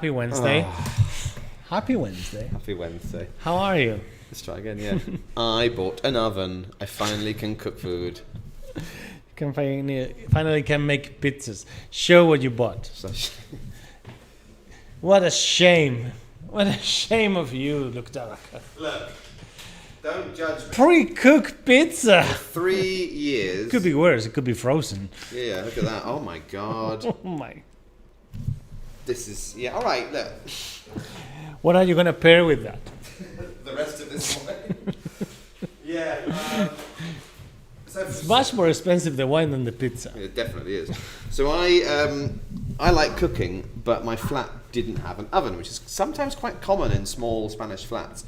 Happy Wednesday. Happy Wednesday. Happy Wednesday. How are you? Let's try again, yeah. I bought an oven. I finally can cook food. You finally can make pizzas. Show what you bought. What a shame. What a shame of you, Luktaraka. Look, don't judge me. Pre-cooked pizza. 3 years. Could be worse. It could be frozen. Yeah, look at that. Oh my God. Oh my. This is, yeah, all right, look. What are you going to pair with that? The rest of this wine. Yeah. It's much more expensive, the wine, than the pizza. It definitely is. So I like cooking, but my flat didn't have an oven, which is sometimes quite common in small Spanish flats,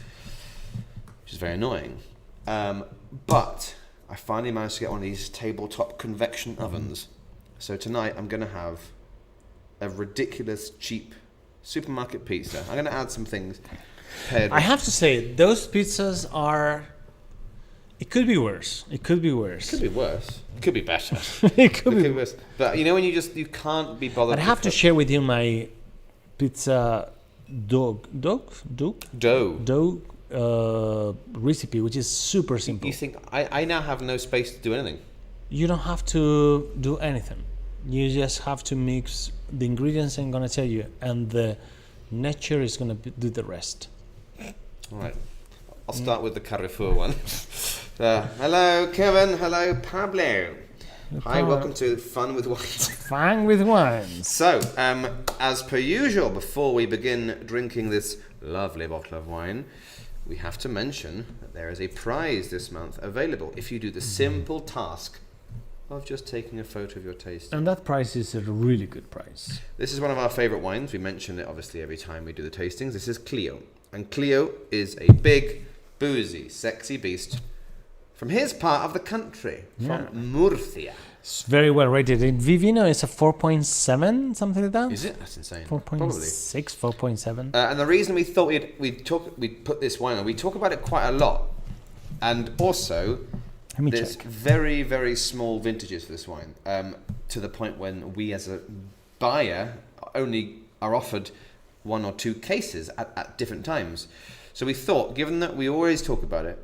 which is very annoying. But I finally managed to get one of these tabletop convection ovens. So tonight I'm going to have a ridiculous cheap supermarket pizza. I'm going to add some things. I have to say, those pizzas are... It could be worse. It could be worse. It could be worse. It could be better. It could be worse. But you know when you can't be bothered. I have to share with you my pizza dough recipe, which is super simple. You think I now have no space to do anything? You don't have to do anything. You just have to mix the ingredients I'm gonna tell you, and the nature is gonna do the rest. All right. I'll start with the Carrefour one. Hello, Kevin. Hello, Pablo. Hi, welcome to Fun with Wines. Fun with Wines. So, as per usual, before we begin drinking this lovely bottle of wine, we have to mention that there is a prize this month available if you do the simple task of just taking a photo of your taste. And that price is a really good price. This is one of our favourite wines. We mention it obviously every time we do the tastings. This is Clio. And Clio is a big, boozy, sexy beast from his part of the country, from Murcia. It's very well rated. In Vivino, it's a 4.7, something like that. Is it? That's insane. 4.6, 4.7. And the reason we thought we'd put this wine on, we talk about it quite a lot. And also, there's very, very small vintages for this wine, to the point when we as a buyer only are offered 1 or 2 cases at different times. So we thought, given that we always talk about it,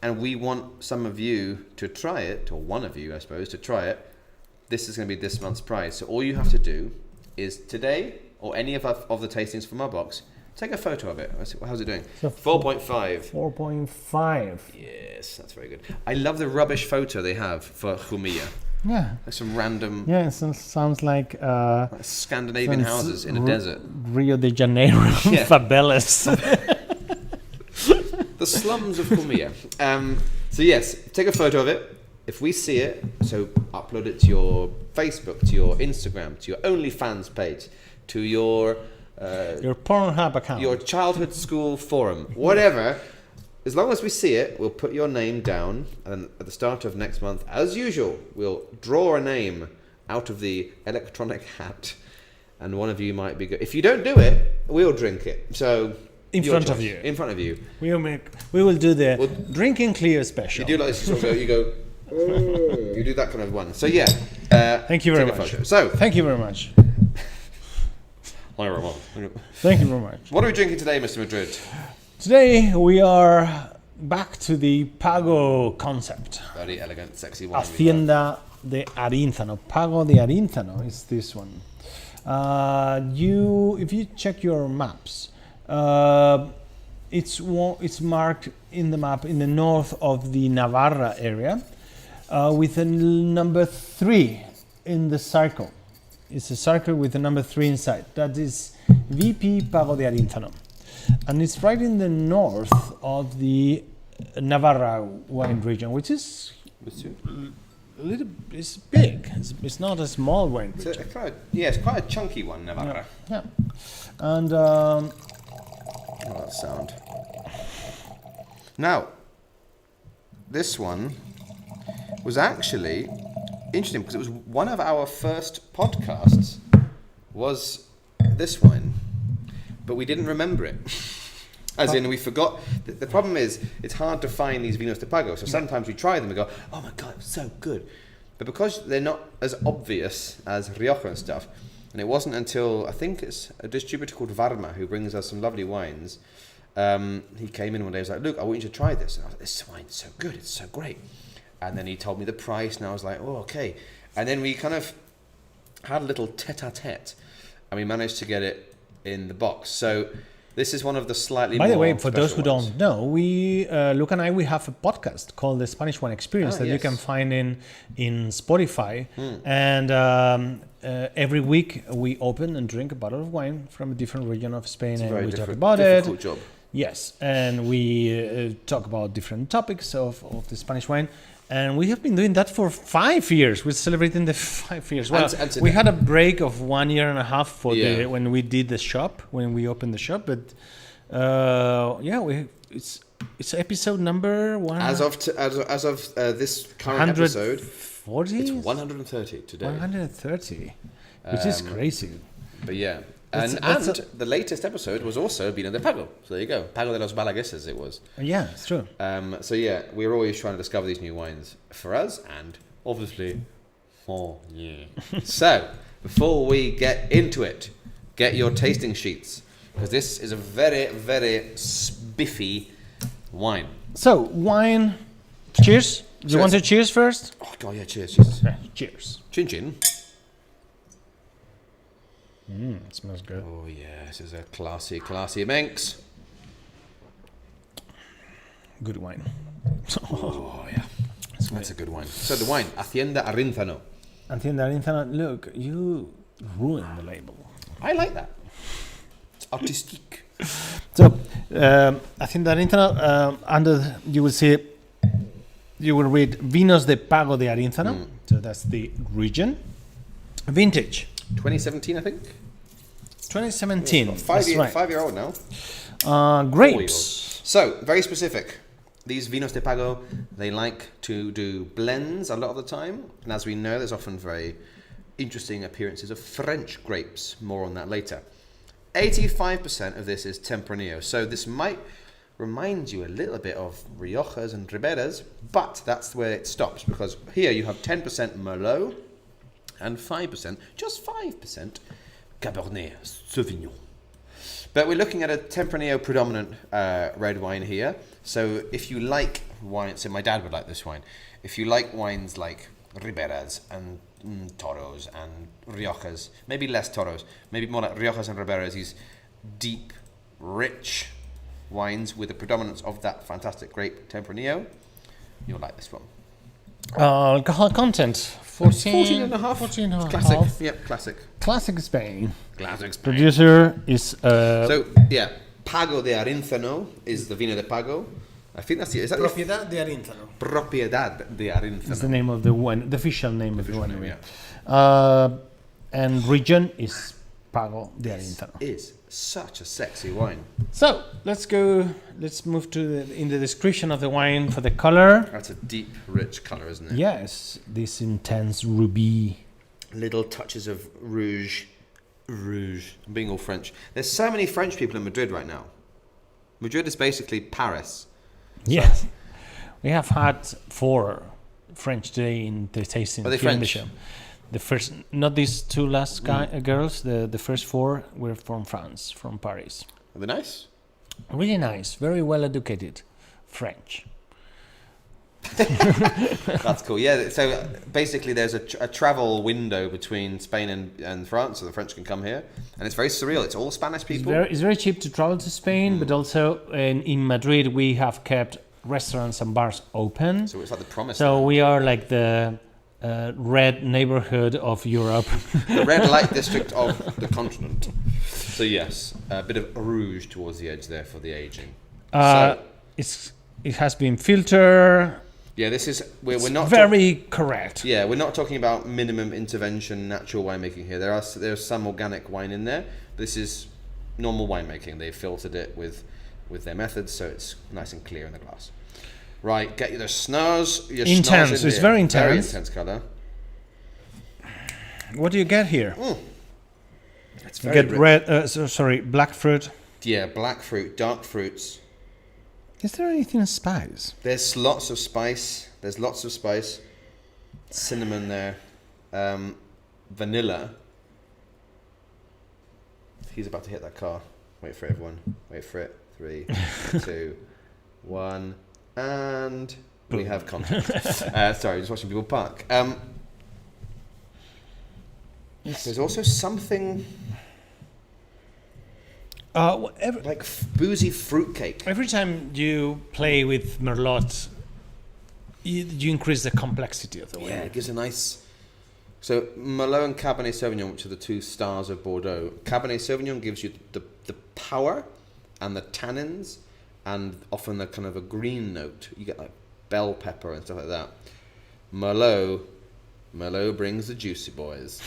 and we want some of you to try it, or one of you, I suppose, to try it, this is going to be this month's prize. So all you have to do is today, or any of the tastings from our box, take a photo of it. How's it doing? So 4.5. 4.5. Yes, that's very good. I love the rubbish photo they have for Jumilla. Yeah. Like some random... Yeah, it sounds like Scandinavian houses in a desert. Rio de Janeiro favelas. The slums of Jumilla. So yes, take a photo of it. If we see it, so upload it to your Facebook, to your Instagram, to your OnlyFans page, to your Pornhub account, your childhood school forum, whatever. As long as we see it, we'll put your name down, and at the start of next month, as usual, we'll draw a name out of the electronic hat, and one of you might be good. If you don't do it, we'll drink it. So in front of you. In front of you. We will do the drinking clear special. You do like this, you go. You do that kind of one. So yeah. Thank you very much. So thank you very much. Thank you very much. What are we drinking today, Mr. Madrid? Today we are back to the Pago concept. Very elegant, sexy wine. Hacienda de Arínzano. Pago de Arínzano is this one. If you check your maps, it's marked in the map in the north of the Navarra area, with a number 3 in the circle. It's a circle with a number 3 inside. That is VP Pago de Arínzano. And it's right in the north of the Navarra wine region, which is it's big. It's not a small wine region. It's quite a chunky one, Navarra. Yeah. And that sound. Now, this one was actually interesting because it was one of our first podcasts was this wine, but we didn't remember it. As in, we forgot. The problem is, it's hard to find these Vinos de Pago, so sometimes we try them and go, oh my God, it's so good. But because they're not as obvious as Rioja and stuff, And it wasn't until, I think it's a distributor called Varma who brings us some lovely wines. He came in one day and was like, look, I want you to try this. And I was like, this wine's so good, it's so great. And then he told me the price and I was like, oh, okay. And then we kind of had a little tete-a-tete and we managed to get it in the box. So this is one of the slightly By the more way, for those who special ones. don't know, Luke and I, we have a podcast called The Spanish Wine Experience that you yes. can find in Spotify. And every week we open and drink a bottle of wine from a different region of Spain, It's a and very we talk different, about difficult it. job. Yes, and we talk about different topics of the Spanish wine. And we have been doing that for 5 years. We're celebrating the 5 years. Well, And we had a break of 1.5 years for Yeah. when we did the shop, when we opened the shop. But it's episode number one. As of this current episode, 140? it's 130 today. 130, which is crazy. But yeah. That's And the latest episode was also Vino de Pago. So there you go. Pago de los Balagueses it was. Yeah, it's true. So yeah, we're always trying to discover these new wines for us and obviously for you. So before we get into it, get your tasting sheets because this is a very, very spiffy wine. So, wine. Cheers. Do you want to cheers first? Oh god, yeah, cheers, cheers. Cheers. Chin chin. It smells good. Oh yeah, this is a classy Manx. Good wine. Oh yeah, that's a good wine. So the wine, Hacienda Arínzano. Hacienda Arínzano, look, you ruined the label. I like that. It's artistic. So, Hacienda Arínzano, under you will read Vinos de Pago de Arínzano. So that's the region. Vintage. 2017, I think. 2017. It's That's right. 5-year-old now. Grapes. So, very specific. These Vinos de Pago, they like to do blends a lot of the time. And as we know, there's often very interesting appearances of French grapes. More on that later. 85% of this is Tempranillo. So this might remind you a little bit of Riojas and Riberas, but that's where it stops. Because here you have 10% Merlot and 5%, just 5%, Cabernet Sauvignon. But we're looking at a Tempranillo predominant red wine here. So if you like wine, so my dad would like this wine. If you like wines like Riberas and Toros and Riojas, maybe less Toros, maybe more like Riojas and Riberas, these deep, rich wines with the predominance of that fantastic grape Tempranillo, you'll like this one. Alcohol content 14 and a half. 14 and a half. Classic. Yep, classic. Classic Spain. Classic Spain. Producer is So, yeah, Pago de Arínzano is the Vino de Pago. I think that's is that Propiedad de Arínzano. Propiedad de Arínzano. That's the name of the wine, the official name of the Official wine. name, yeah. And region is Pago de Arínzano. Is such a sexy wine. So let's move to in the description of the wine for the color. That's a deep, rich colour, isn't it? Yes, this intense ruby. Little touches of rouge. I'm being all French. There's so many French people in Madrid right now. Madrid is basically Paris. Yes, we have had 4 French today in the tasting. Are they here in the French? show. The first, not these 2 last girls. The first 4 were from France, from Paris. Are they nice? Really nice, very well educated French. That's cool. Yeah, so basically there's a travel window between Spain and France, so the French can come here. And it's very surreal. It's all Spanish people. It's very cheap to travel to Spain, but also in Madrid we have kept restaurants and bars open. So it's like the promise. So we are like the red neighborhood of Europe. The red light district of the continent. So yes, a bit of rouge towards the edge there for the aging. It has been filtered. Yeah, this is we're not very correct. Yeah, we're not talking about minimum intervention natural winemaking here. There's some organic wine in there. This is normal winemaking. They filtered it with their methods, so it's nice and clear in the glass. Right, get your snars. Intense. It's very intense. Very intense colour. What do you get here? It's You very get rich. black fruit. Yeah, black fruit, dark fruits. Is there anything spice? There's lots of spice. Cinnamon there. Vanilla. He's about to hit that car. Wait for it, everyone. Wait for it. 3, 2, 1, and we have contact. Sorry, just watching people park. There's also something like boozy fruitcake. Every time you play with Merlot, you increase the complexity of the wine. Yeah, it gives a nice... So Merlot and Cabernet Sauvignon, which are the 2 stars of Bordeaux. Cabernet Sauvignon gives you the power and the tannins and often the kind of a green note. You get like bell pepper and stuff like that. Merlot brings the juicy boys.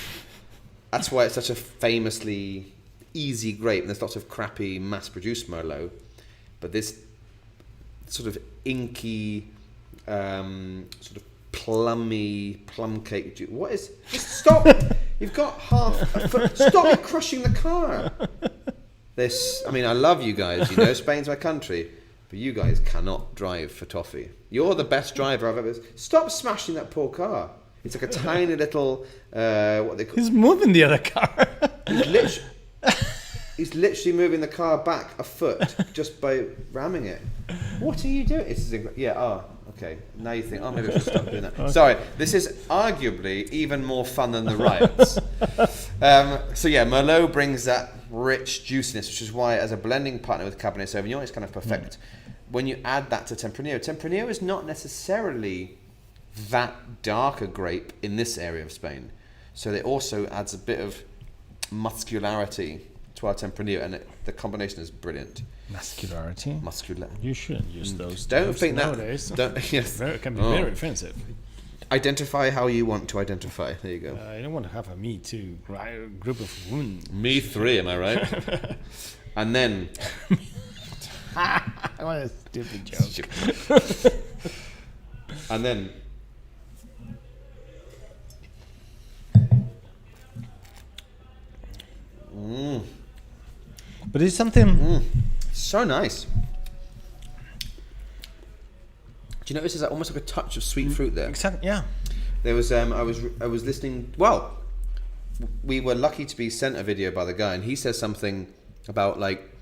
That's why it's such a famously easy grape. And there's lots of crappy mass-produced Merlot. But this sort of inky, sort of plummy plum cake juice. What is... Just stop! You've got half a foot. Stop crushing the car! This... I mean, I love you guys. You know, Spain's my country. But you guys cannot drive for toffee. You're the best driver I've ever... Stop smashing that poor car. It's like a tiny little... what they call... He's moving the other car. He's literally moving the car back a foot just by ramming it. What are you doing? Okay. Now you think, maybe I should stop doing that. Okay. Sorry, this is arguably even more fun than the riots. Merlot brings that rich juiciness, which is why, as a blending partner with Cabernet Sauvignon, it's kind of perfect. When you add that to Tempranillo is not necessarily that dark a grape in this area of Spain. So it also adds a bit of muscularity to our Tempranillo, and the combination is brilliant. Muscularity? You shouldn't use those. Don't think nowadays. That. Yes. It can be very offensive. Identify how you want to identify. There you go. I don't want to have a Me Too group of women. Me 3, am I right? And then... What a stupid joke. And then... But it's something... So nice. Do you notice there's almost like a touch of sweet fruit there? Exactly, yeah. There was I was listening. Well, we were lucky to be sent a video by the guy, and he says something about like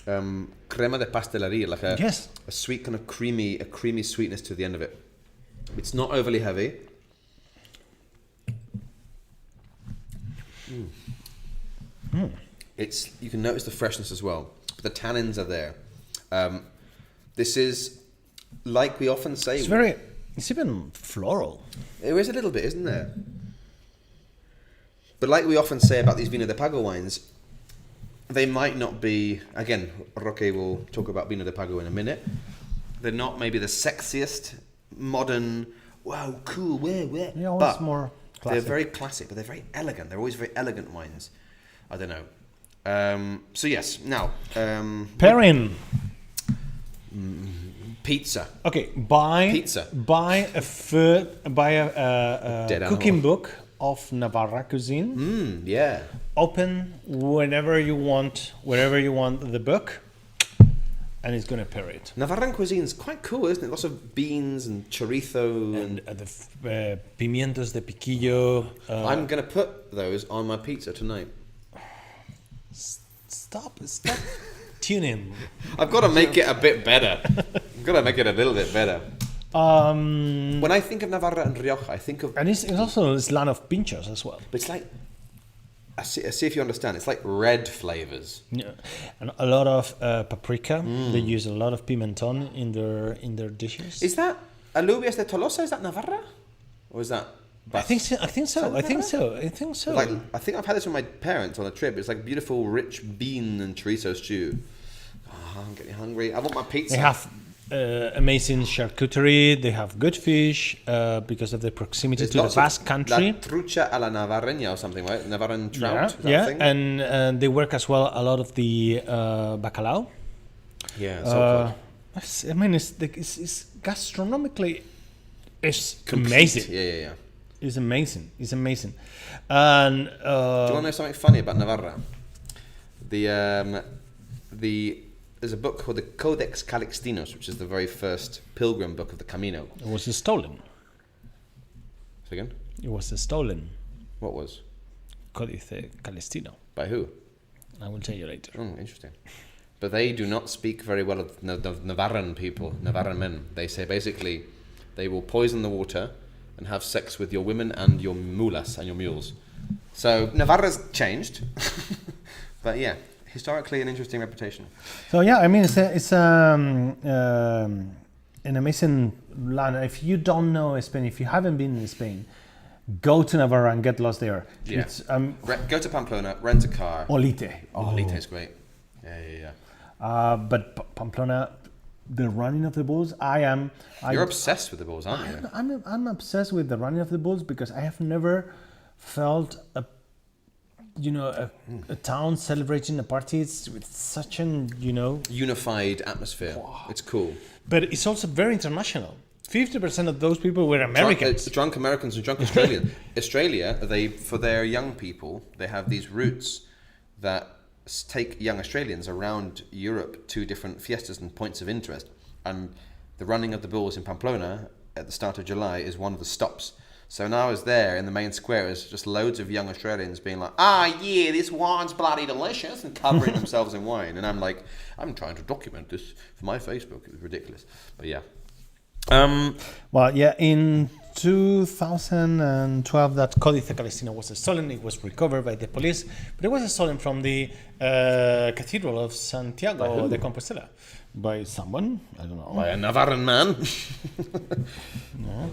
crema de pastelería, like a sweet kind of creamy sweetness to the end of it. It's not overly heavy. It's, you can notice the freshness as well, but the tannins are there. This is, like we often say, it's even floral. There is a little bit, isn't there? But like we often say about these Vino de Pago wines, they might not be, again, Roque will talk about Vino de Pago in a minute. They're not maybe the sexiest, modern, wow, cool, where? Yeah, always more classic. They're very classic, but they're very elegant. They're always very elegant wines. I don't know. So yes, now... Pairing. Pizza. Okay, buy a cooking book of Navarra cuisine. Yeah. Open wherever you want the book, and it's gonna pair it. Navarran cuisine is quite cool, isn't it? Lots of beans and chorizo and the pimientos de piquillo. I'm gonna put those on my pizza tonight. Stop tuning. I've got to make it a bit better. I've got to make it a little bit better. When I think of Navarra and Rioja, I think of... And it's also this land of pinchos as well. But it's like... I see if you understand. It's like red flavors. Yeah. And a lot of paprika. They use a lot of pimenton in their dishes. Is that alubias de Tolosa? Is that Navarra? Or is that... I think so. Like, I think I've had this with my parents on a trip. It's like beautiful, rich bean and chorizo stew. Oh, I'm getting hungry. I want my pizza. They have amazing charcuterie. They have good fish because of the proximity to the Basque country. La trucha a la navarreña or something, right? Navarran trout. Yeah. And they work as well a lot of the bacalao. Yeah. So I mean, it's gastronomically, it's complete. Amazing. Yeah. It's amazing. And do you want to know something funny about Navarra? There's a book called the Codex Calixtinus, which is the very first pilgrim book of the Camino. It was stolen. Say again? It was stolen. What was? Códice Calixtino. By who? I will tell you later. Oh, interesting. But they do not speak very well of Navarran people, Navarran men. They say basically they will poison the water and have sex with your women and your mulas and your mules. So Navarra's changed. But yeah, historically an interesting reputation. So yeah, I mean it's an amazing land. If you don't know Spain, if you haven't been in Spain, go to Navarra and get lost there. Yeah. It's, Go to Pamplona, rent a car. Olite. Olite is great. Yeah. But Pamplona, the running of the bulls, You're obsessed with the bulls, aren't you? I'm obsessed with the running of the bulls because I have never felt a town celebrating the parties with such an unified atmosphere. Wow. It's cool. But it's also very international. 50% of those people were Americans. Drunk Americans and drunk Australians. Australia, for their young people, they have these routes that take young Australians around Europe to different fiestas and points of interest. And the running of the bulls in Pamplona at the start of July is one of the stops. So now I was there in the main square, there's just loads of young Australians being like, yeah, this wine's bloody delicious, and covering themselves in wine. And I'm like, I'm trying to document this for my Facebook. It was ridiculous. But yeah. Well, yeah, in 2012, that Códice Calistino was stolen. It was recovered by the police, but it was stolen from the Cathedral of Santiago de Compostela by someone, I don't know. By a Navarran man. No.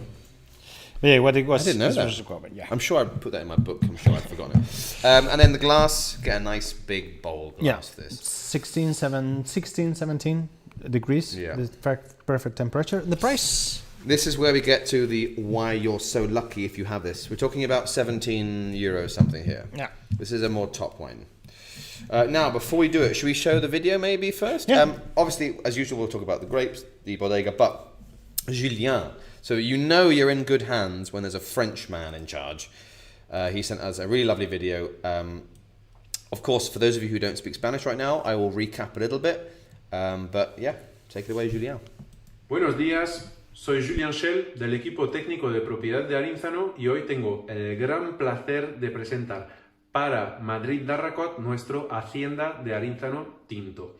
But yeah, what it was. I didn't know that. Was recovered, yeah. I'm sure I put that in my book. I'm sure I've forgotten it. And then the glass, get a nice big bowl glass. Yeah, This 16, 17 degrees. Yeah. The perfect temperature. The price. This is where we get to the why you're so lucky if you have this. We're talking about 17 euros something here. Yeah. This is a more top wine. Now, before we do it, should we show the video maybe first? Yeah. Obviously, as usual, we'll talk about the grapes, the bodega, but Julien. So you know you're in good hands when there's a French man in charge. He sent us a really lovely video. Of course, for those of you who don't speak Spanish right now, I will recap a little bit. But yeah, take it away, Julien. Buenos días, soy Julien Schell del equipo técnico de propiedad de Arínzano y hoy tengo el gran placer de presentar para Madrid Darracot nuestro Hacienda de Arínzano Tinto.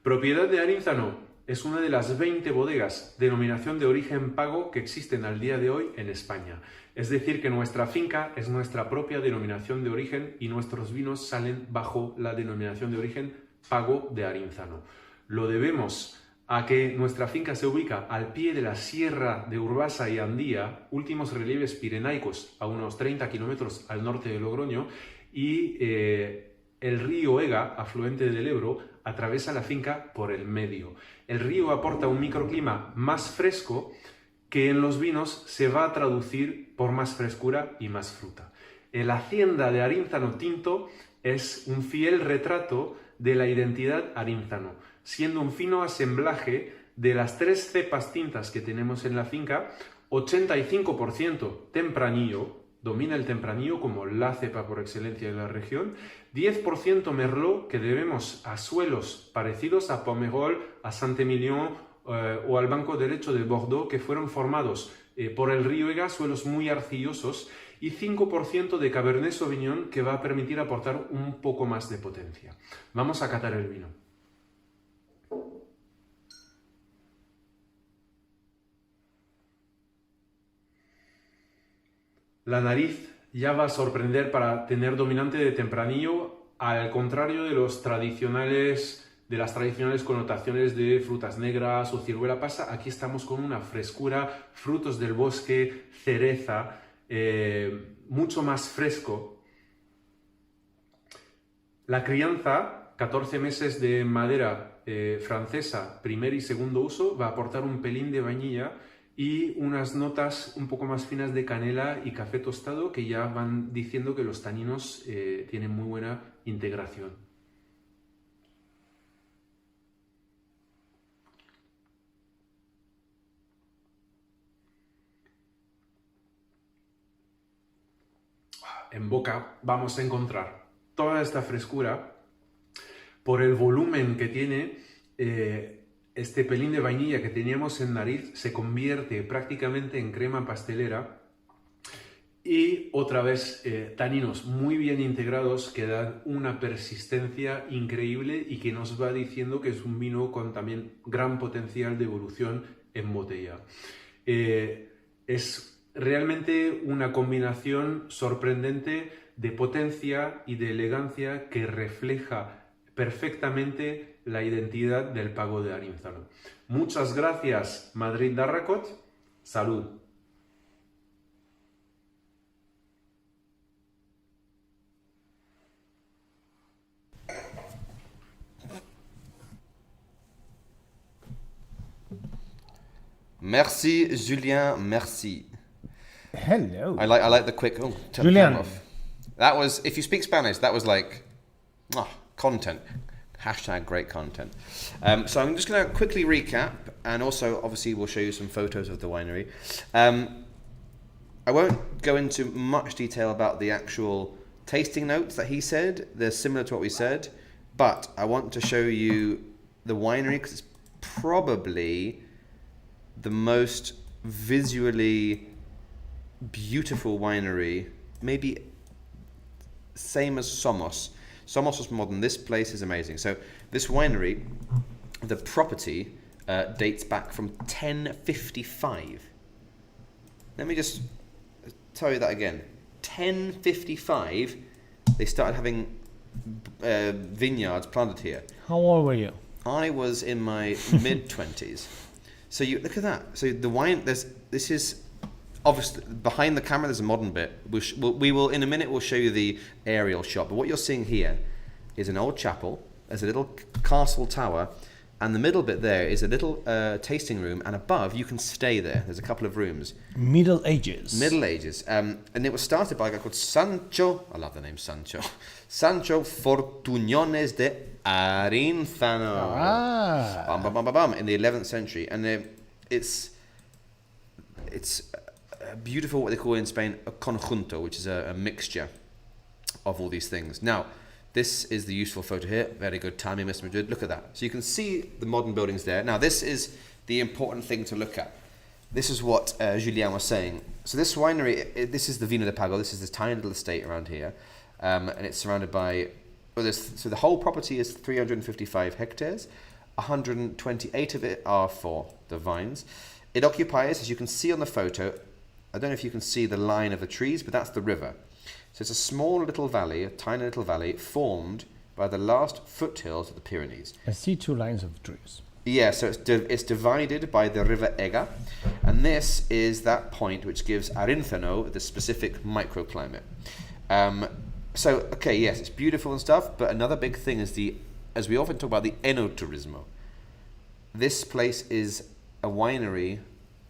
Propiedad de Arínzano es una de las 20 bodegas denominación de origen pago que existen al día de hoy en España. Es decir, que nuestra finca es nuestra propia denominación de origen y nuestros vinos salen bajo la denominación de origen pago de Arínzano. Lo debemos a que nuestra finca se ubica al pie de la Sierra de Urbasa y Andía, últimos relieves pirenaicos a unos 30 kilómetros al norte de Logroño, y el río Ega, afluente del Ebro, atraviesa la finca por el medio. El río aporta un microclima más fresco que en los vinos se va a traducir por más frescura y más fruta. La Hacienda de Arínzano Tinto es un fiel retrato de la identidad Arínzano, siendo un fino asemblaje de las 3 cepas tintas que tenemos en la finca, 85% tempranillo, domina el tempranillo como la cepa por excelencia de la región, 10% merlot, que debemos a suelos parecidos a Pomerol, a Saint-Emilion o al Banco Derecho de Bordeaux, que fueron formados por el río Ega, suelos muy arcillosos, y 5% de Cabernet Sauvignon, que va a permitir aportar un poco más de potencia. Vamos a catar el vino. La nariz ya va a sorprender para tener dominante de tempranillo, al contrario de las tradicionales connotaciones de frutas negras o ciruela pasa. Aquí estamos con una frescura, frutos del bosque, cereza, mucho más fresco. La crianza, 14 meses de madera francesa, primer y segundo uso, va a aportar un pelín de vainilla y unas notas un poco más finas de canela y café tostado que ya van diciendo que los taninos tienen muy buena integración. En boca vamos a encontrar toda esta frescura por el volumen que tiene. Este pelín de vainilla que teníamos en nariz se convierte prácticamente en crema pastelera y otra vez taninos muy bien integrados que dan una persistencia increíble y que nos va diciendo que es un vino con también gran potencial de evolución en botella. Es realmente una combinación sorprendente de potencia y de elegancia que refleja perfectamente la identidad del pago de Arínzano. Muchas gracias, Madrid Darracot. Salud. Merci, Julien. Merci. Hello. I like the quick. Oh, turn the Julian. camera off. That was, if you speak Spanish, that was like content. Hashtag great content. So I'm just going to quickly recap, and also obviously we'll show you some photos of the winery. I won't go into much detail about the actual tasting notes that he said. They're similar to what we said, but I want to show you the winery because it's probably the most visually beautiful winery, maybe same as Somos. Somos was modern. This place is amazing. So this winery, the property dates back from 1055. Let me just tell you that again. 1055, they started having vineyards planted here. How old were you? I was in my mid-20s. So you look at that. So the wine, this is obviously behind the camera. There's a modern bit. We will in a minute. We'll show you the aerial shot. But what you're seeing here is an old chapel. There's a little castle tower, and the middle bit there is a little tasting room. And above, you can stay there. There's a couple of rooms. Middle Ages. Middle Ages. And it was started by a guy called Sancho. I love the name Sancho. Sancho Fortuñones de Arínzano. Ah. In the 11th century. And it's beautiful, what they call in Spain a conjunto, which is a mixture of all these things. Now, this is the useful photo here. Very good timing, Mr. Madrid. Look at that. So you can see the modern buildings there. Now, this is the important thing to look at. This is what Julien was saying. So this winery, this is the Vino de Pago. This is this tiny little estate around here. And it's surrounded by, so the whole property is 355 hectares. 128 of it are for the vines. It occupies, as you can see on the photo, I don't know if you can see the line of the trees, but that's the river. So it's a small little valley, a tiny little valley, formed by the last foothills of the Pyrenees. I see two lines of trees. Yeah, so it's divided by the river Ega, and this is that point which gives Arínzano the specific microclimate. So, okay, yes, it's beautiful and stuff, but another big thing is as we often talk about, the enoturismo. This place is a winery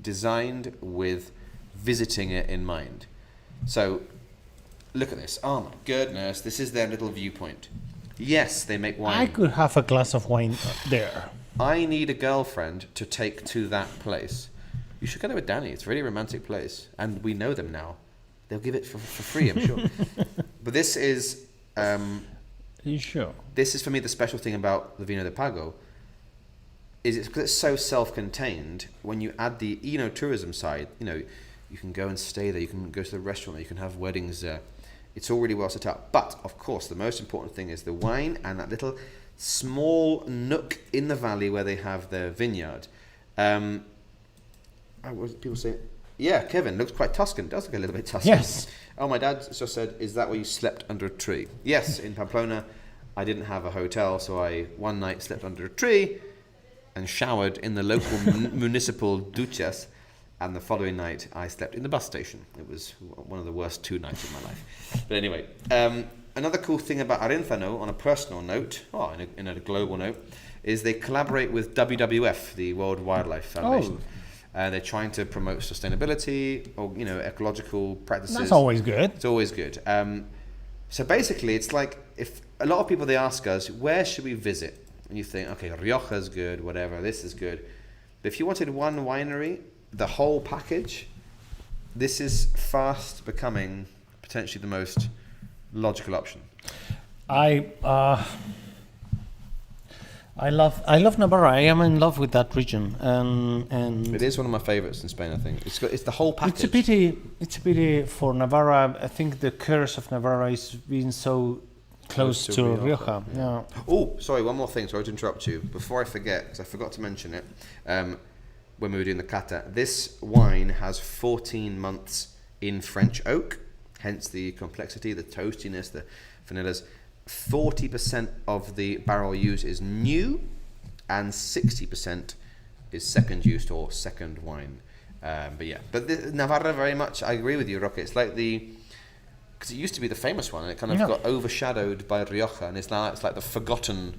designed with visiting it in mind. So, look at this. Oh my goodness, this is their little viewpoint. Yes, they make wine. I could have a glass of wine there. I need a girlfriend to take to that place. You should go there with Danny. It's a really romantic place. And we know them now. They'll give it for free, I'm sure. But this is... Are you sure? This is, for me, the special thing about the Vino de Pago. Is it's because it's so self-contained. When you add the eno-tourism side, you can go and stay there. You can go to the restaurant. You can have weddings there. It's all really well set up. But, of course, the most important thing is the wine and that little small nook in the valley where they have their vineyard. People say, yeah, Kevin, looks quite Tuscan. It does look a little bit Tuscan. Yes. Oh, my dad just said, is that where you slept under a tree? Yes, in Pamplona, I didn't have a hotel, so I one night slept under a tree and showered in the local municipal duchas, and the following night I slept in the bus station. It was one of the worst 2 nights of my life. But anyway, another cool thing about Arínzano, on a personal note, in a global note, is they collaborate with WWF, the World Wildlife Foundation. They're trying to promote sustainability or ecological practices. That's always good. It's always good. So basically, it's like if a lot of people, they ask us, where should we visit? And you think, okay, Rioja's good, whatever, this is good. But if you wanted one winery, the whole package, this is fast becoming potentially the most logical option. I I love Navarra. I am in love with that region, and It is one of my favourites in Spain. I think it's the whole package. It's a pity for Navarra. I think the curse of Navarra is being so close to Rioja. Yeah. Oh, sorry, one more thing. Sorry to interrupt you. Before I forget, because I forgot to mention it when we were doing the cata. This wine has 14 months in French oak, hence the complexity, the toastiness, the vanillas. 40% of the barrel use is new, and 60% is second use or second wine. But Navarra very much. I agree with you, Roque. It's like because it used to be the famous one, and it kind of got overshadowed by Rioja, and it's like the forgotten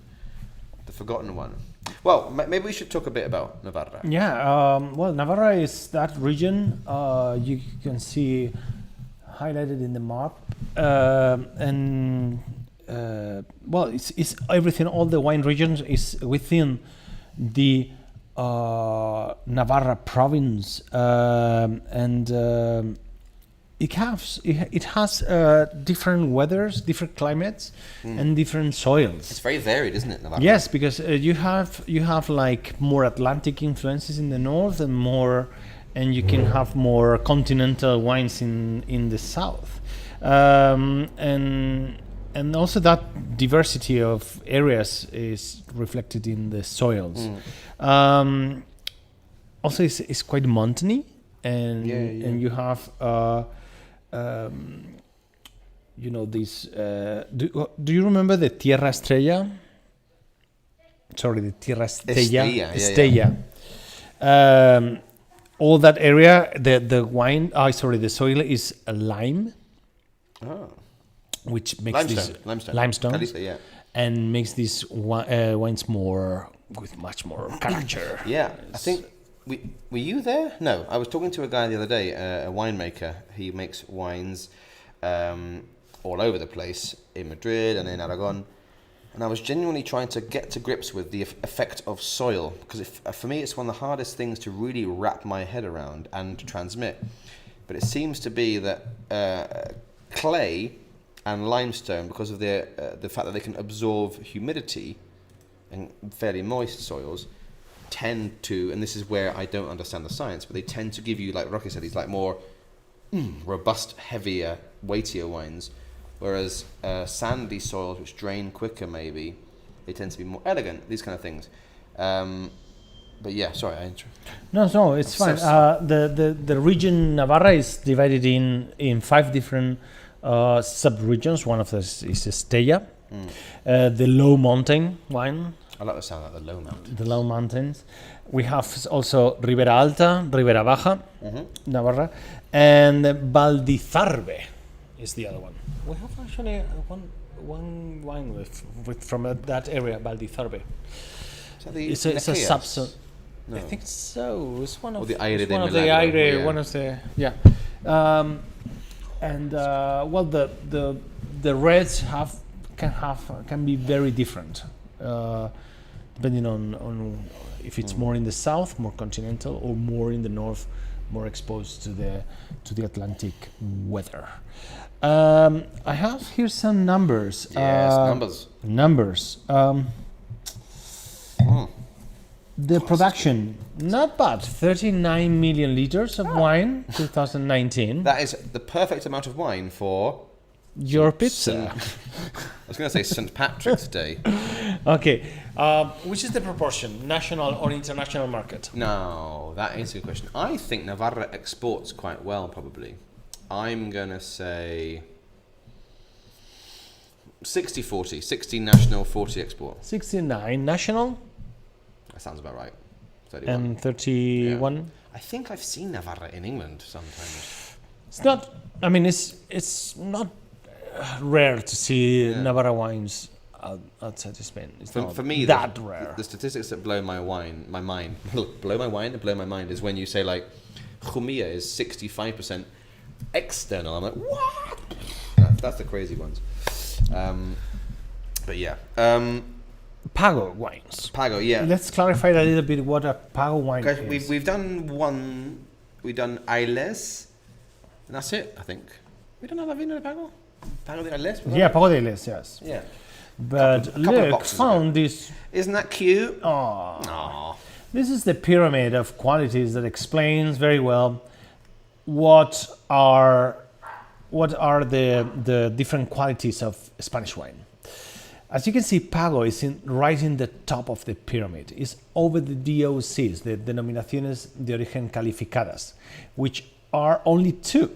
one. Well, maybe we should talk a bit about Navarra. Yeah. Well, Navarra is that region you can see highlighted in the map, it's everything. All the wine regions is within the Navarra province, it has different weathers, different climates, and different soils. It's very varied, isn't it, Navarra? Yes, because you have like more Atlantic influences in the north, and you can have more continental wines in the south, and also that diversity of areas is reflected in the soils. Also, it's quite mountainy, and you have this. Do you remember the Tierra Estrella? Sorry, the Tierra Estella. Estella. All that area, the soil is lime. Oh. Which makes limestone, yeah, and makes these wines with much more character. Yeah, I think were you there? No, I was talking to a guy the other day, a winemaker. He makes wines all over the place in Madrid and in Aragon, and I was genuinely trying to get to grips with the effect of soil, because for me it's one of the hardest things to really wrap my head around and to transmit. But it seems to be that clay and limestone, because of the fact that they can absorb humidity and fairly moist soils, tend to, and this is where I don't understand the science, but they tend to give you, like Rocky said, these like more robust, heavier, weightier wines, whereas sandy soils, which drain quicker maybe, they tend to be more elegant, these kind of things. But yeah, sorry, I interrupted. No, it's fine. The region Navarra is divided in 5 different sub-regions. One of those is Estella, the low mountain wine. I like the sound of the low mountains. The low mountains. We have also Ribera Alta, Ribera Baja, Navarra, and Valdizarbe is the other one. We have actually one wine with from that area, Valdizarbe. It's a substance. No. I think so. It's one of the Aire de Milagro, Aire, yeah. one of the the reds can be very different, depending on if it's more in the south, more continental, or more in the north, more exposed to the Atlantic weather. I have here some numbers. Yes, numbers. The production, not bad, 39 million liters of wine, 2019. That is the perfect amount of wine for your pizza. I was going to say St. Patrick's Day. Okay, which is the proportion, national or international market? No, that is a good question. I think Navarra exports quite well, probably. I'm going to say 60-40, 60 national, 40 export. 69 national. That sounds about right. 31. And 31. Yeah. I think I've seen Navarra in England sometimes. It's not. I mean, it's not rare to see Navarra wines outside of Spain. It's not for me, that rare. The statistics that blow my mind is when you say like Jumilla is 65% external. I'm like, what? That's the crazy ones. But yeah. Pago wines. Pago, yeah. Let's clarify a little bit what a Pago wine is. We've done one. We've done Ailes, and that's it. I think we don't have a vino de Pago. Pago de Ailes. Yeah, Pago de Ailes. Yes. Yeah. But couple of look, boxes found this. Isn't that cute? Oh, Aw. this is the pyramid of qualities that explains very well what are the different qualities of Spanish wine. As you can see, Pago is right in the top of the pyramid. It's over the DOCs, the Denominaciones de Origen Calificadas, which are only two,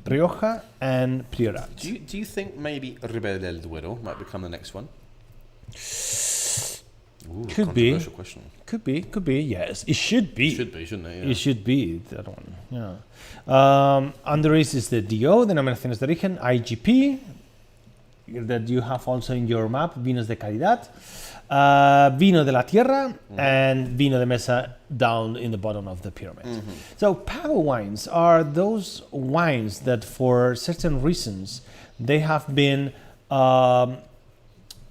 Rioja and Priorat. Do you think maybe Ribera del Duero might become the next one? Ooh, Could be. controversial question. Could be, yes. It should be. Should be, shouldn't it? Yeah. It should be that one, yeah. Under it is the DO, Denominaciones de Origen, IGP, that you have also in your map, Vinos de Calidad, Vino de la Tierra, and Vino de Mesa down in the bottom of the pyramid. So Pago wines are those wines that for certain reasons they have been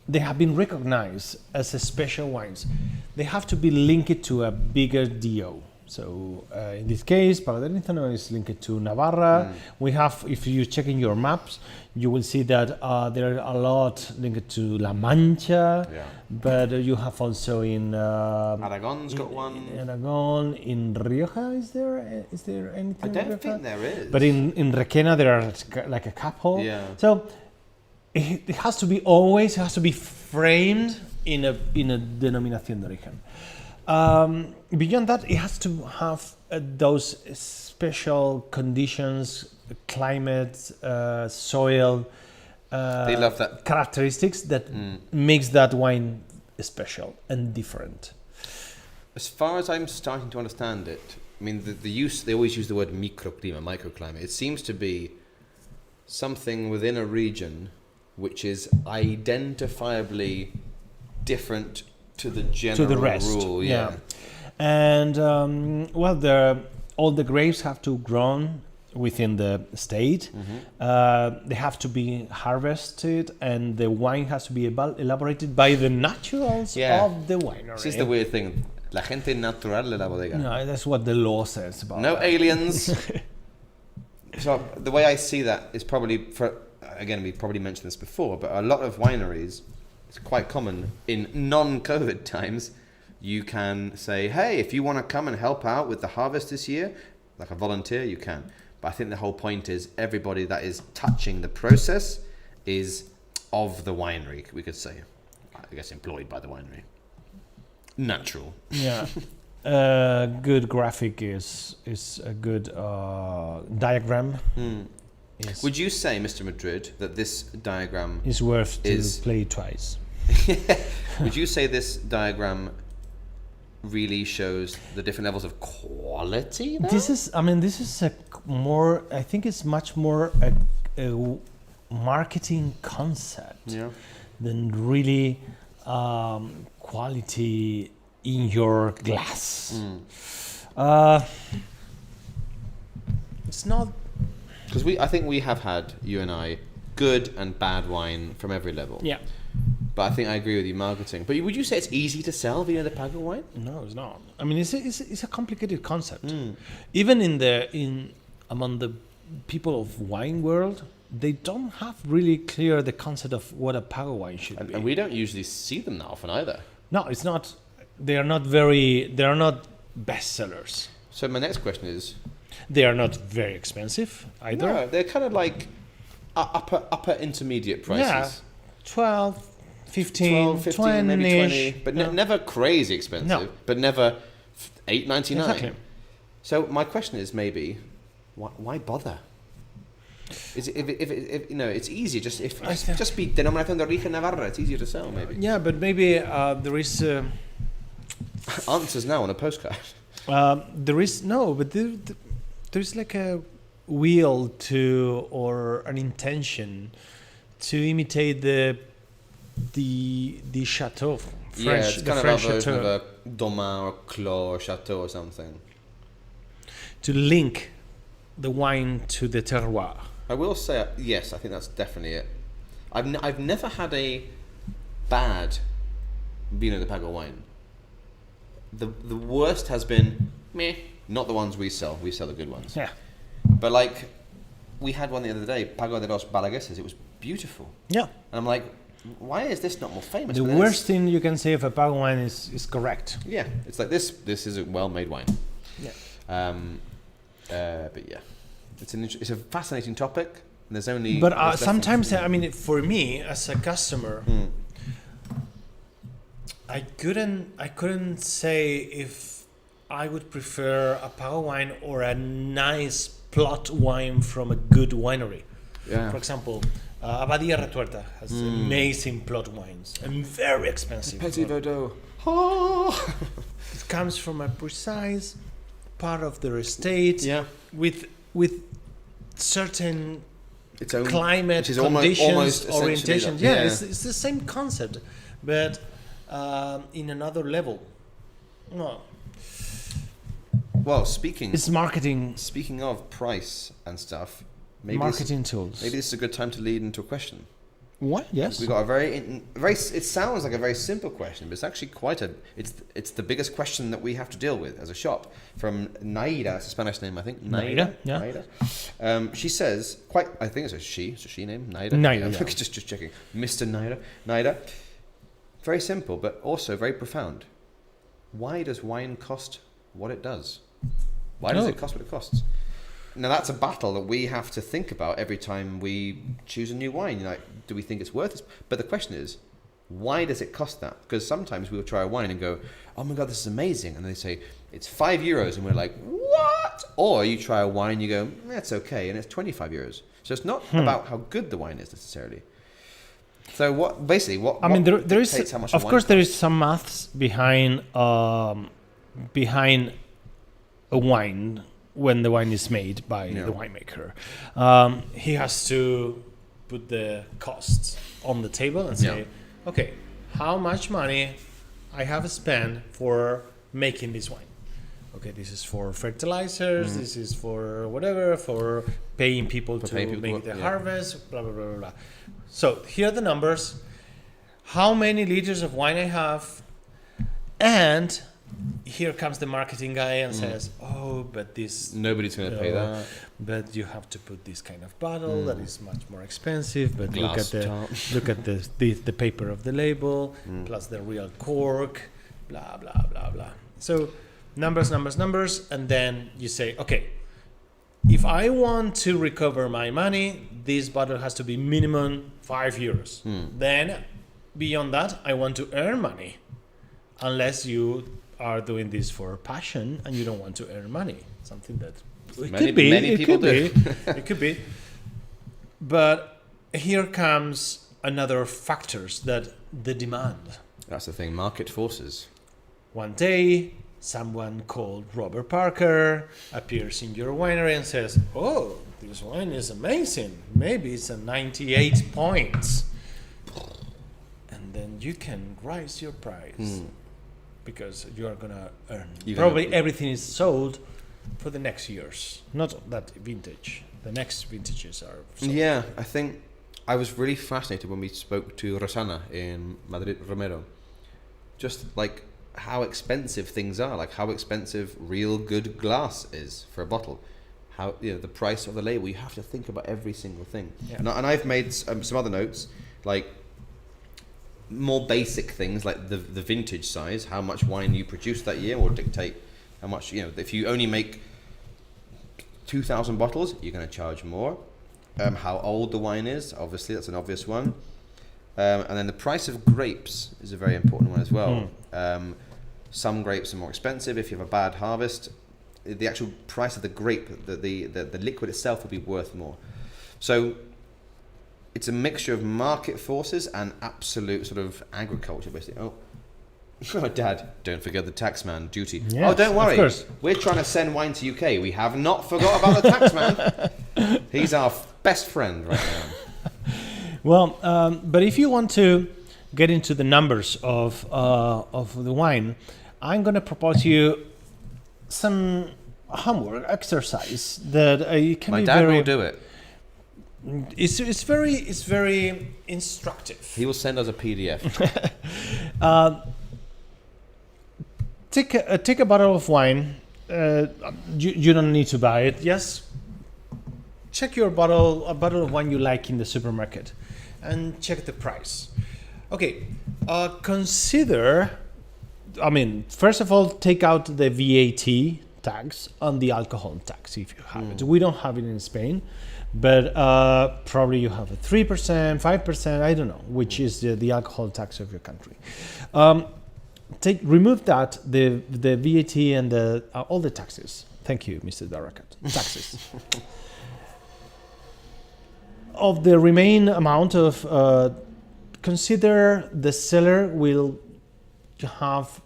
recognized as a special wines. They have to be linked to a bigger DO. So in this case, Pago de Arínzano is linked to Navarra. We have, if you check in your maps, you will see that there are a lot linked to La Mancha, but you have also in Aragon's got one. In Aragon, in Rioja, is there anything? I in don't Rioja? think there is. But in Requena there are like a couple. Yeah. So it has to be framed in a denominación de origen. Beyond that, it has to have those special conditions, climate, soil, They love that. characteristics that makes that wine special and different. As far as I'm starting to understand it, I mean, the use, they always use the word microclimate. It seems to be something within a region which is identifiably different to the general rest, rule. yeah. And all the grapes have to grow within the state. They have to be harvested, and the wine has to be elaborated by the naturals of the winery. This is the weird thing. La gente natural de la bodega. No, that's what the law says about No that. aliens. So the way I see that is probably, again, we probably mentioned this before, but a lot of wineries, it's quite common in non-COVID times, you can say, hey, if you want to come and help out with the harvest this year, like a volunteer, you can. But I think the whole point is everybody that is touching the process is of the winery, we could say. I guess employed by the winery. Natural. Yeah. Good graphic is a good diagram. Would you say, Mr. Madrid, that this diagram Is worth to play twice. Would you say this diagram really shows the different levels of quality? Now? This is a more. I think it's much more a marketing concept than really quality in your glass. It's not. Because I think we have had, you and I, good and bad wine from every level. Yeah. But I think I agree with you, marketing. But would you say it's easy to sell Vino de Pago wine? No, it's not. I mean, it's a complicated concept. Even among the people of wine world, they don't have really clear the concept of what a Pago wine should be. And we don't usually see them that often either. No, it's not. They are not bestsellers. So my next question is... They are not very expensive either. No, they're kind of like upper intermediate prices. Yeah, 12, 15, 15 maybe 20. But No. never crazy expensive. No. But never $8.99. Exactly. So my question is maybe, why bother? Is it, if you know, it's easier just be Denominación de Origen Navarra. It's easier to sell maybe. Yeah, but maybe there is Answers now on a postcard. There's like a will to or an intention to imitate the chateau. It's kind of a version chateau. of a Domain or Clos or Chateau or something. To link the wine to the terroir. I will say, yes, I think that's definitely it. I've never had a bad Vino de Pago wine. The worst has been meh. Not the ones we sell. We sell the good ones. Yeah. But like, we had one the other day, Pago de los Balagueses. It was beautiful. Yeah. And I'm like, why is this not more famous? The But then worst thing you can say of a Pago wine is correct. yeah, it's like this is a well-made wine. Yeah. But yeah, it's a fascinating topic. And there's only. But there's less sometimes, than- I mean, for me as a customer, I couldn't say if I would prefer a Pago wine or a nice plot wine from a good winery. Yeah. For example, Abadia Retuerta has amazing plot wines and very expensive. Petit Verdot. It comes from a precise part of their estate Yeah. with certain Its own climate which is conditions, almost essentially orientation. like- Yeah, it's the same concept, but in another level. No, Well, speaking it's of price and stuff, maybe marketing tools. maybe this is a good time to lead into a question. What? Yes. We got a very. It sounds like a very simple question, but it's actually quite a. It's the biggest question that we have to deal with as a shop. From Naida, it's a Spanish name, I think. Naida, yeah. Naida. She says I think it's a she name. Naida. Naida, yeah. Just checking. Mr. Naida. Naida. Very simple, but also very profound. Why does wine cost what it does? Why does it cost what it costs? Now that's a battle that we have to think about every time we choose a new wine. Like, do we think it's worth it? But the question is, why does it cost that? Because sometimes we'll try a wine and go, oh my God, this is amazing. And they say, it's €5. And we're like, what? Or you try a wine and you go, that's okay. And it's €25. So it's not about how good the wine is necessarily. So I mean, there is, how much of wine course, there costs? is some maths behind a wine when the wine is made by the winemaker. He has to put the costs on the table and say, okay, how much money I have spent for making this wine? Okay, this is for fertilizers, this is for whatever, for paying people to make the harvest, blah, blah, blah, blah, blah. So here are the numbers, how many liters of wine I have, and here comes the marketing guy and says, oh, but this... Nobody's going to pay that. But you have to put this kind of bottle that is much more expensive, but Glass look at the paper of the label, plus the real cork, blah, blah, blah, blah. So numbers, and then you say, okay, if I want to recover my money, this bottle has to be minimum €5. Then beyond that, I want to earn money, unless you are doing this for passion and you don't want to earn money. Something that Many people do. It could be. But here comes another factors, that the demand. That's the thing, market forces. One day, someone called Robert Parker appears in your winery and says, oh, this wine is amazing. Maybe it's a 98 points. And then you can raise your price because you are going to earn. Probably everything is sold for the next years. Not that vintage. The next vintages are sold. Yeah, I think I was really fascinated when we spoke to Rosana in Madrid Romero. Just like how expensive things are, like how expensive real good glass is for a bottle. How, you know, the price of the label, you have to think about every single thing. Yeah. And I've made some other notes, like more basic things like the vintage size, how much wine you produce that year will dictate how much, you know, if you only make 2,000 bottles, you're going to charge more. How old the wine is, obviously, that's an obvious one. And then the price of grapes is a very important one as well. Some grapes are more expensive. If you have a bad harvest, the actual price of the grape, the liquid itself will be worth more. So it's a mixture of market forces and absolute sort of agriculture, basically. Oh, Dad, don't forget the taxman duty. Yes, oh, don't worry. of course. We're trying to send wine to UK. We have not forgot about the taxman. He's our best friend right now. Well, but if you want to get into the numbers of the wine, I'm going to propose you some homework exercise that you can My be dad very. will do it. It's very instructive. He will send us a PDF. Take a bottle of wine. You don't need to buy it. Yes. Check a bottle of wine you like in the supermarket, and check the price. Okay, consider, I mean, first of all, take out the VAT tax on the alcohol tax if you have it. We don't have it in Spain, but probably you have a 3%, 5%, I don't know, which is the alcohol tax of your country. Remove that, the VAT and all the taxes. Thank you, Mr. Darakat. Taxes. Of the remaining amount of, consider the seller will have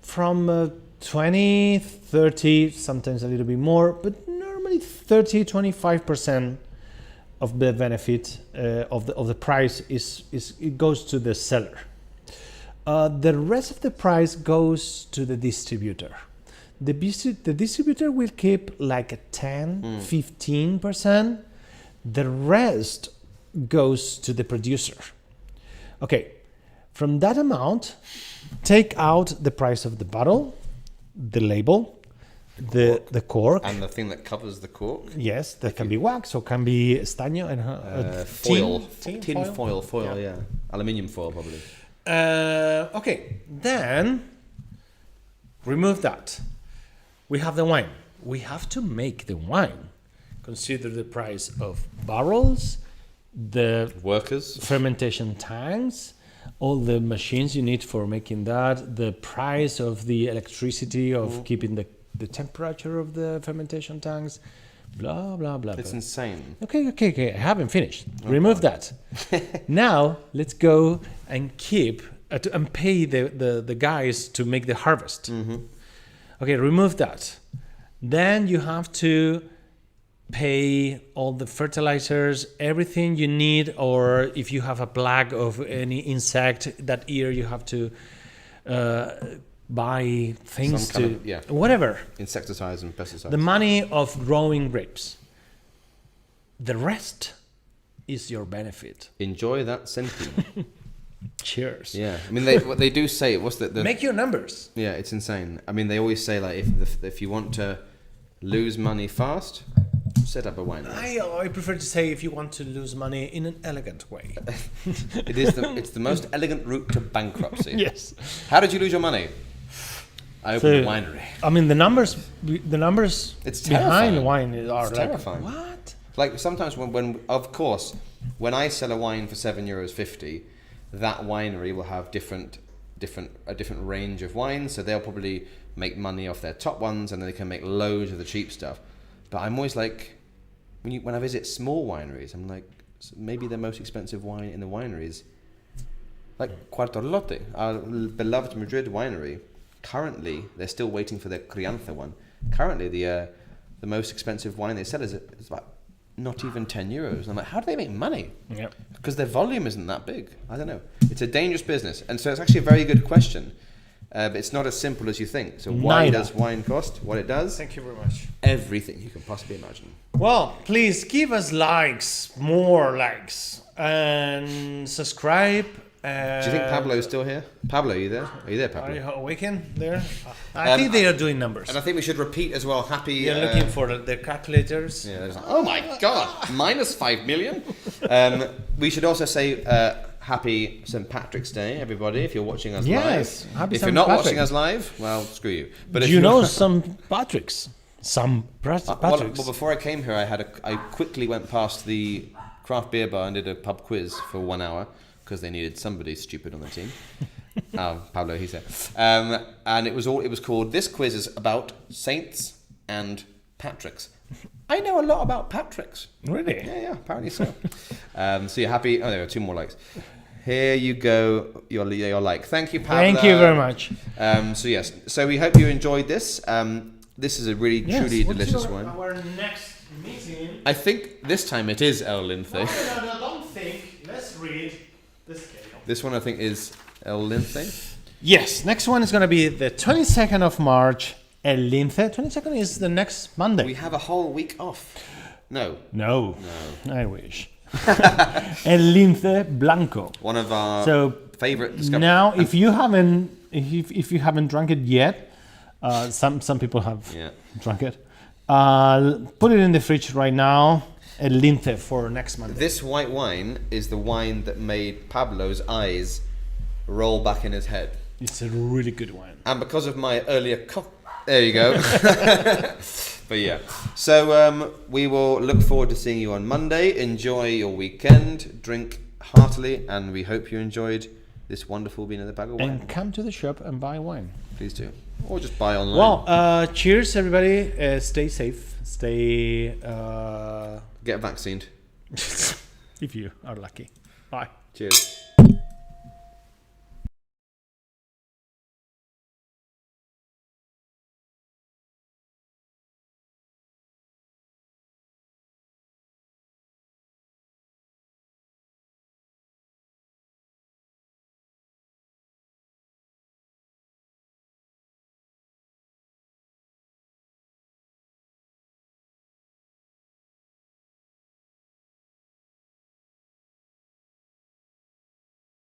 from 20, 30, sometimes a little bit more, but normally 30, 25% of the benefit of the price it goes to the seller. The rest of the price goes to the distributor. The distributor will keep like a 10, 15%. The rest goes to the producer. Okay, from that amount, take out the price of the bottle, the label, the cork. And the thing that covers the cork. Yes, that can be wax or can be estaño and foil. tin Foil, yeah. Aluminium foil, probably. Okay, then remove that. We have the wine. We have to make the wine. Consider the price of barrels, the Workers. fermentation tanks, all the machines you need for making that, the price of the electricity of keeping the temperature of the fermentation tanks, blah, blah, blah. It's insane. Okay. I haven't finished. Remove that. Now, let's go and pay the guys to make the harvest. Okay, remove that. Then you have to pay all the fertilizers, everything you need, or if you have a plague of any insect that year, you have to buy things whatever. Insecticides and pesticides. The money of growing grapes. The rest is your benefit. Enjoy that centime. Cheers. Yeah, I mean, what they do say, what's the make your numbers. Yeah, it's insane. I mean, they always say, like, if you want to lose money fast, set up a winery. I prefer to say if you want to lose money in an elegant way. It's the most elegant route to bankruptcy. Yes. How did you lose your money? I opened a winery. I mean, the numbers It's behind terrifying. wine are It's like, terrifying. what? Like sometimes when of course, when I sell a wine for €7.50, that winery will have a different range of wines, so they'll probably make money off their top ones, and then they can make loads of the cheap stuff. But I'm always like, when I visit small wineries, I'm like, maybe the most expensive wine in the wineries, like Cuartolote, our beloved Madrid winery. Currently, they're still waiting for their Crianza one. Currently, the most expensive wine they sell is about not even €10. And I'm like, how do they make money? Yeah. Because their volume isn't that big. I don't know. It's a dangerous business. And so it's actually a very good question. But it's not as simple as you think. So why does wine cost what it does? Thank you very much. Everything you can possibly imagine. Well, please give us likes, more likes, and subscribe. Do you think Pablo's still here? Pablo, are you there? Are you there, Pablo? Are you awakened there? I think they are doing numbers. And I think we should repeat as well, happy... They're looking for their calculators. Yeah, like, oh my God, minus 5 million. We should also say happy St. Patrick's Day, everybody, if you're watching us live. Happy if St. you're not Patrick. watching us live, well, screw you. But Do if you know some Patricks? Some Patricks? Well, before I came here, I quickly went past the craft beer bar and did a pub quiz for 1 hour, because they needed somebody stupid on the team. Pablo, he's there. And it was called, this quiz is about saints and Patricks. I know a lot about Patricks. Really? Yeah, apparently so. So you're happy. Oh, there are 2 more likes. Here you go, your like. Thank you, Pablo. Thank you very much. So yes, so we hope you enjoyed this. This is a really, truly delicious one. Our next meeting. I think this time it is El Lince. No, don't think. Let's read the scale. This one I think is El Lince. Yes, next one is going to be the 22nd of March, El Lince. 22nd is the next Monday. We have a whole week off. No. I wish. El Lince Blanco. One of our favorite discoveries. Now, if you haven't drunk it yet, some people have drunk it. Put it in the fridge right now. El Lince for next Monday. This white wine is the wine that made Pablo's eyes roll back in his head. It's a really good wine. And because of my earlier there you go. But yeah. So we will look forward to seeing you on Monday. Enjoy your weekend. Drink heartily. And we hope you enjoyed this wonderful Bean in the Bag of Wine. And come to the shop and buy wine. Please do. Or just buy online. Well, cheers, everybody. Stay safe. Stay... Get vaccinated. if you are lucky. Bye. Cheers.